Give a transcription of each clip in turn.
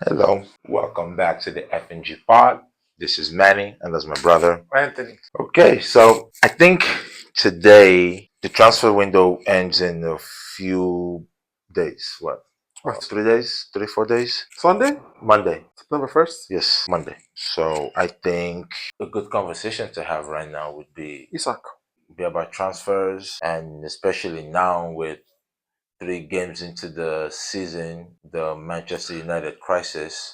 Hello, welcome back to the FNG Pod. This is Manny, and that's my brother Anthony. Okay, so I think today the transfer window ends in a few days. What? What? 3 days? 4 days? Sunday? Monday. September 1st? Yes, Monday. So I think a good conversation to have right now would Isaac. be about transfers, and especially now with 3 games into the season, the Manchester United crisis.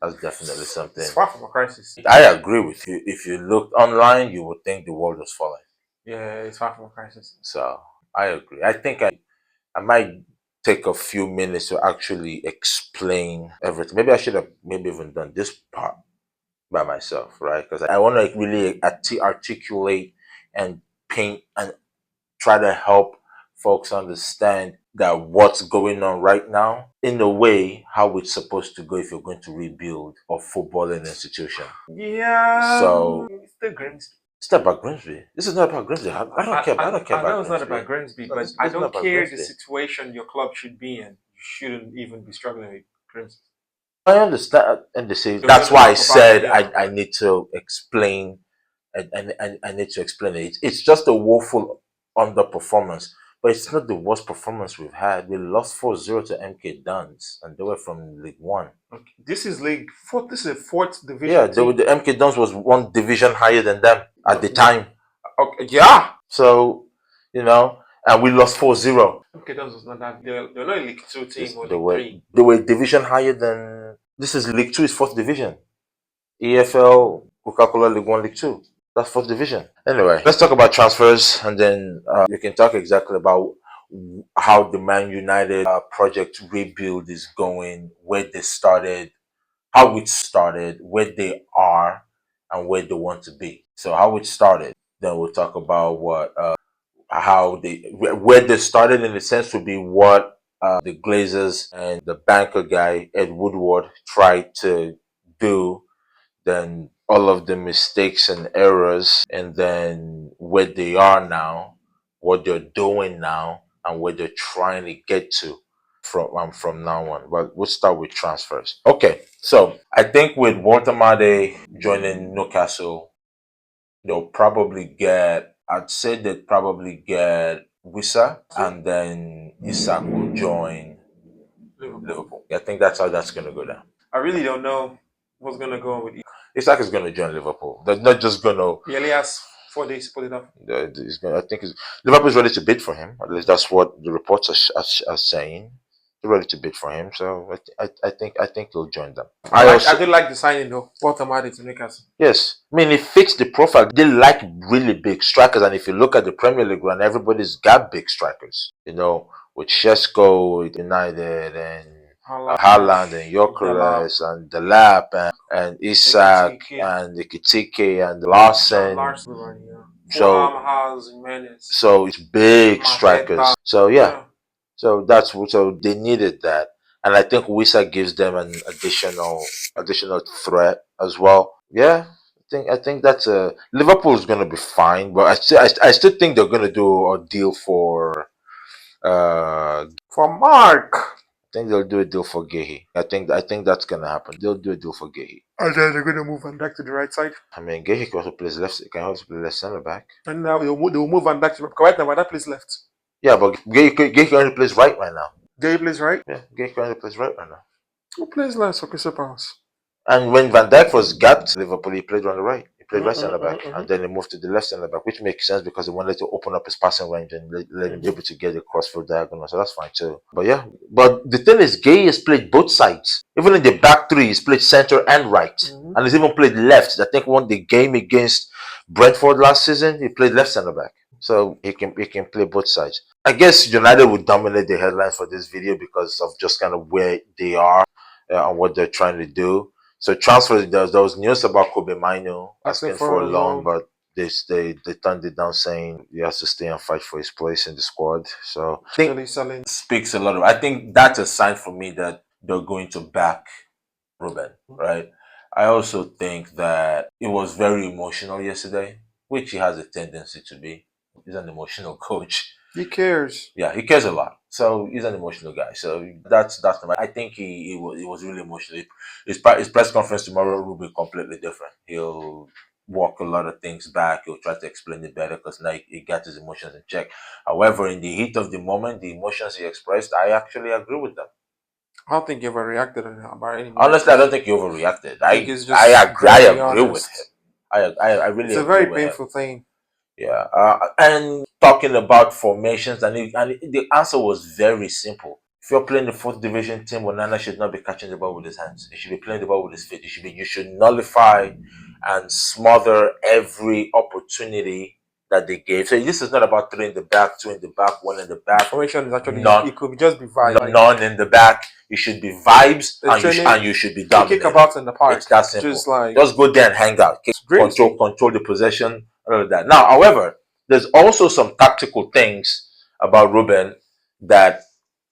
That's definitely something. It's far from a crisis. I agree with you. If you looked online, you would think the world was falling. Yeah, it's far from a crisis. So I agree. I think I might take a few minutes to actually explain everything. Maybe I should have maybe even done this part by myself, right? Because I want to really articulate and paint and try to help folks understand that what's going on right now in a way how it's supposed to go if you're going to rebuild a footballing institution. Yeah. So It's still Grimsby. it's not about Grimsby. This is not about Grimsby. I don't care. I don't care I about know it's not Grimsby. about Grimsby, No, but this I is not don't about care the Grimsby. situation your club should be in. You shouldn't even be struggling with Grimsby. I understand, and they say So that's we're why gonna I talk about said it, yeah. I need to explain, and I need to explain it. It's just a woeful underperformance, but it's not the worst performance we've had. We lost 4-0 to MK Dons, and they were from League One. Okay. This is League Fourth. This is a fourth division. Yeah, the MK Dons was one division higher than them at the No. time. Okay. Yeah. So, and we lost 4-0. Okay, that was not that. They're not a League Two team or They League were Three. they were a division higher than this is League Two is fourth division. EFL Coca-Cola League One, League Two. That's fourth division. Anyway, let's talk about transfers, and then you can talk exactly about how the Man United project rebuild is going, where they started, how it started, where they are, and where they want to be. So how it started. Then we'll talk about what how they where they started in a sense would be what the Glazers and the banker guy Ed Woodward tried to do, then all of the mistakes and errors, and then where they are now, what they're doing now, and where they're trying to get to from now on. But we'll start with transfers. Okay, so I think with Walter Made joining Newcastle, they'll probably get. I'd say they'd probably get Wissa, and then Isak will join Liverpool. I think that's how that's gonna go down. I really don't know what's gonna go on with. Isak is gonna join Liverpool. They're not just gonna. He only has 4 days to put it up. He's gonna, I think Liverpool's ready to bid for him. At least that's what the reports are saying. They're ready to bid for him. So I think he'll join them. I do like the signing though. Walter Madi to Newcastle. Yes, I mean it fits the profile. They like really big strikers, and if you look at the Premier League run, everybody's got big strikers. With Shesko, with United, and Haaland, and Gyökeres, and Delap, and Isak, and Ekitike, and Larson. So has Jimenez. so it's big Mateta. strikers. So yeah, so they needed that, and I think Wisa gives them an additional threat as well. Yeah, I think that's Liverpool's gonna be fine, but I still think they're gonna do a deal For Mark. I think they'll do a deal for Gehi. I think that's gonna happen. They'll do a deal for Gehi. And then they're gonna move Van Dijk to the right side. I mean, Gehi can also plays left. Can also play left center back. And now they'll move Van Dijk to right now. Van Dijk plays left. Yeah, but Gehi only plays right now. Gehi plays right. Yeah, Gehi only plays right now. Who plays left for Crystal Palace? And when Van Dijk first got to Liverpool, he played on the right. He played right centre back, and then he moved to the left centre back, which makes sense because he wanted to open up his passing range and let him be able to get the crossfield diagonal. So that's fine too. But yeah, but the thing is, Gay has played both sides. Even in the back three, he's played centre and right, and he's even played left. I think won the game against Brentford last season. He played left centre back, so he can play both sides. I guess United would dominate the headlines for this video because of just kind of where they are and what they're trying to do. So transfers, there was news about Kobe Mino asking for a loan, but they turned it down, saying he has to stay and fight for his place in the squad. So I think speaks a lot of. I think that's a sign for me that they're going to back Ruben, right? I also think that it was very emotional yesterday, which he has a tendency to be. He's an emotional coach. He cares. Yeah, he cares a lot. So he's an emotional guy. So that's normal. I think he was really emotional. His press conference tomorrow will be completely different. He'll walk a lot of things back. He'll try to explain it better because now he got his emotions in check. However, in the heat of the moment, the emotions he expressed, I actually agree with them. I don't think he overreacted about any Honestly, I means. don't think he overreacted. I think it's I just agree. I very agree with him. honest. I really It's a agree very with him. painful thing. Yeah, and talking about formations, the answer was very simple. If you're playing the fourth division team, Onana should not be catching the ball with his hands. He should be playing the ball with his feet. You should nullify and smother every opportunity that they gave. So this is not about three in the back, two in the back, one in the back, Formation is actually, none, it could just be vibe. none in the back. It should be vibes, The training, and you should be they dominating. kick about in the park. It's that simple. Just like, Just go there and hang out. it's great. Control the possession, all of that. Now, however, there's also some tactical things about Ruben that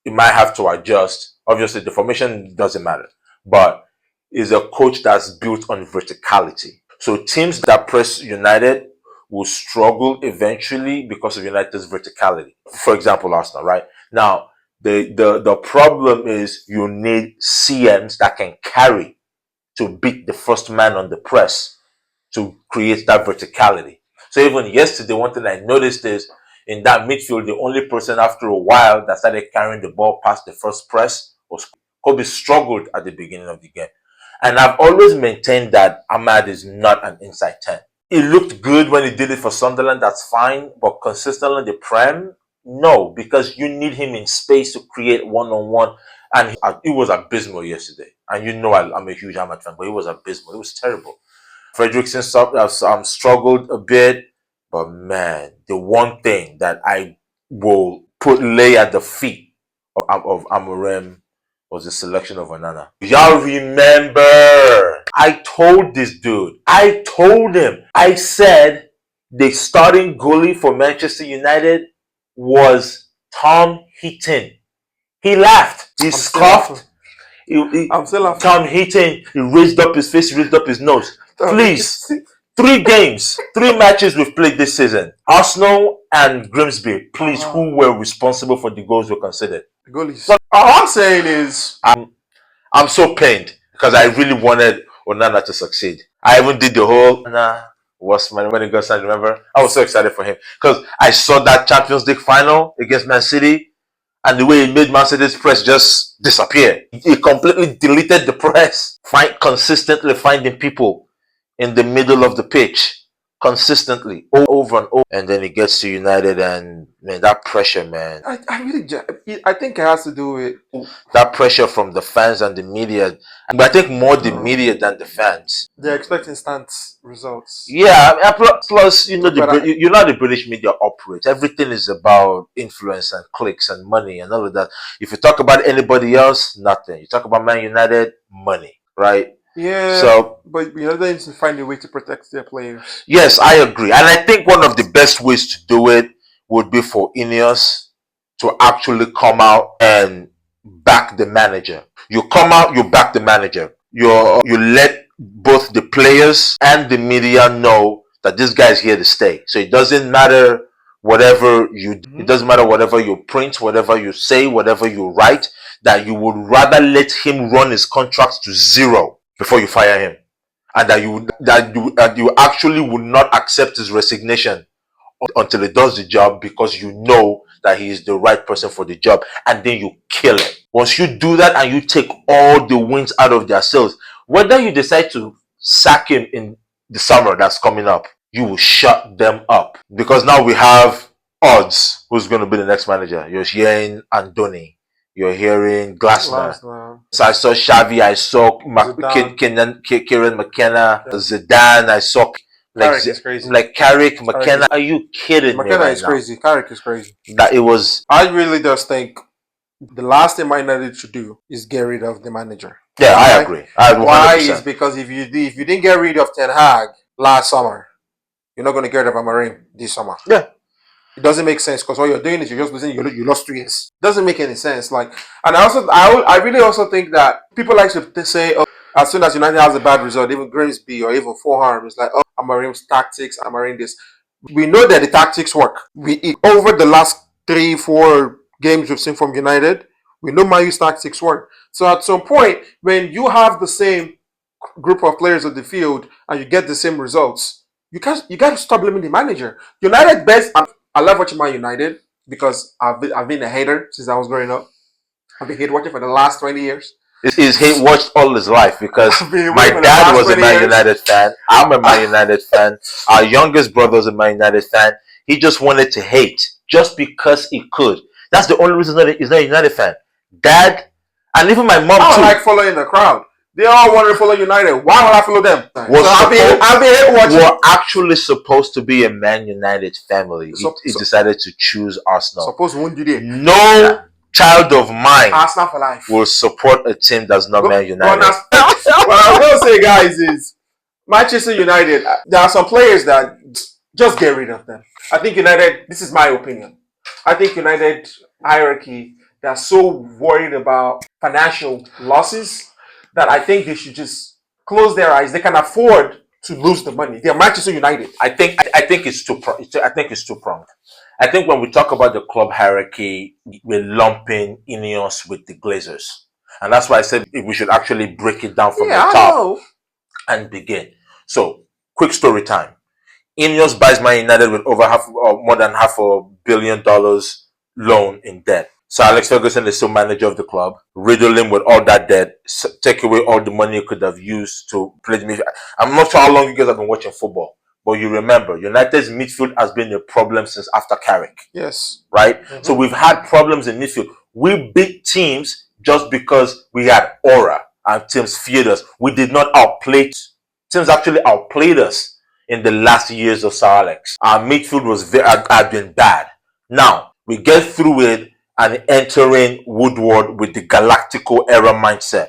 you might have to adjust. Obviously, the formation doesn't matter, but is a coach that's built on verticality. So teams that press United will struggle eventually because of United's verticality. For example, Arsenal, right? Now, the problem is you need CMs that can carry to beat the first man on the press to create that verticality. So even yesterday, one thing I noticed is in that midfield, the only person after a while that started carrying the ball past the first press was Kobe. Struggled at the beginning of the game. And I've always maintained that Ahmad is not an inside 10. It looked good when he did it for Sunderland, that's fine, but consistently in the Prem, no, because you need him in space to create one-on-one. And it was abysmal yesterday. And you know I'm a huge Ahmad fan, but it was abysmal. It was terrible. Fredrickson struggled a bit, but man, the one thing that I will lay at the feet of Amorim was the selection of Onana. Y'all remember? I told this dude. I told him. I said the starting goalie for Manchester United was Tom Heaton. He laughed. He scoffed. I'm still laughing. Tom Heaton, he raised up his face, raised up his nose. Please, 3 games, 3 matches we've played this season. Arsenal and Grimsby, please, who were responsible for the goals were considered? The goalies. All I'm saying is, I'm so pained because I really wanted Onana to succeed. I even did the whole was when he got signed. Remember, I was so excited for him because I saw that Champions League final against Man City, and the way he made Man City's press just disappear. He completely deleted the press. Consistently finding people in the middle of the pitch. Consistently. Over and over. And then he gets to United and, man, that pressure, man. I think it has to do with That pressure from the fans and the media. But I think more the media than the fans. they're expecting instant results. Yeah, I mean, plus you know But you know how the British media operates. Everything is about influence and clicks and money and all of that. If you talk about anybody else, nothing. You talk about Man United, money, right? Yeah. So, but United needs to find a way to protect their players. yes, I agree, and I think one of the best ways to do it would be for Ineos to actually come out and back the manager. You come out, you back the manager. You let both the players and the media know that this guy is here to stay. So it doesn't matter whatever you do. It doesn't matter whatever you print, whatever you say, whatever you write, that you would rather let him run his contract to 0 before you fire him. And that you actually would not accept his resignation until he does the job because you know that he is the right person for the job, and then you kill him. Once you do that and you take all the wins out of their sails, whether you decide to sack him in the summer that's coming up, you will shut them up. Because now we have odds who's going to be the next manager. You're hearing Andoni. You're hearing Glasner. So I saw Xavi. I saw Kieran McKenna, Zidane. I saw Carrick is crazy. Like Carrick, McKenna. Are you kidding me? McKenna is crazy. Carrick is crazy. That it was. I really just think the last thing Man United should do is get rid of the manager. Yeah, I agree. Why is because if you didn't get rid of Ten Hag last summer, you're not going to get rid of Amorim this summer. Yeah. It doesn't make sense because all you're doing is you're just losing. You lost 3 years. It doesn't make any sense. Like, and I really also think that people like to say, oh, as soon as United has a bad result, even Grimsby or even Fulham, it's like, oh, Amorim's tactics, Amorim this. We know that the tactics work. Over the last 3-4 games we've seen from United, we know Man U's tactics work. So at some point, when you have the same group of players on the field and you get the same results, you got to stop blaming the manager. United best. I love watching Man United because I've been a hater since I was growing up. I've been hate watching for the last 20 years. He's hate watched all his life because I've been my waiting for the dad last was a 20 Man years. United fan. I'm a Man United fan. Our youngest brother was a Man United fan. He just wanted to hate just because he could. That's the only reason that he's not a United fan. Dad, and even my mom I don't too. like following the crowd. They all want to follow United. Why would I follow them? Was I've been hate watching. We're actually supposed to be a Man United family. He decided to choose Arsenal. Suppose won't you did. No child of mine Arsenal for life. will support a team that's not Man United. What I'm going to say, guys, is Manchester United, there are some players that just get rid of them. I think United, this is my opinion, I think United hierarchy, they're so worried about financial losses that I think they should just close their eyes. They can afford to lose the money. They're Manchester United. I think it's too pronged. I think when we talk about the club hierarchy, we're lumping Ineos with the Glazers. And that's why I said we should actually break it down from the top and begin. So, quick story time. Ineos buys Man United with over more than $500 million loan in debt. Sir Alex Ferguson is still manager of the club. Riddle him with all that debt. Take away all the money you could have used to play the midfield. I'm not sure how long you guys have been watching football, but you remember United's midfield has been a problem since after Carrick. Yes. Right? Mm-hmm. So we've had problems in midfield. We beat teams just because we had aura and teams feared us. We did not outplay. Teams actually outplayed us in the last years of Sir Alex. Our midfield had been bad. Now, we get through it and entering Woodward with the Galactico era mindset.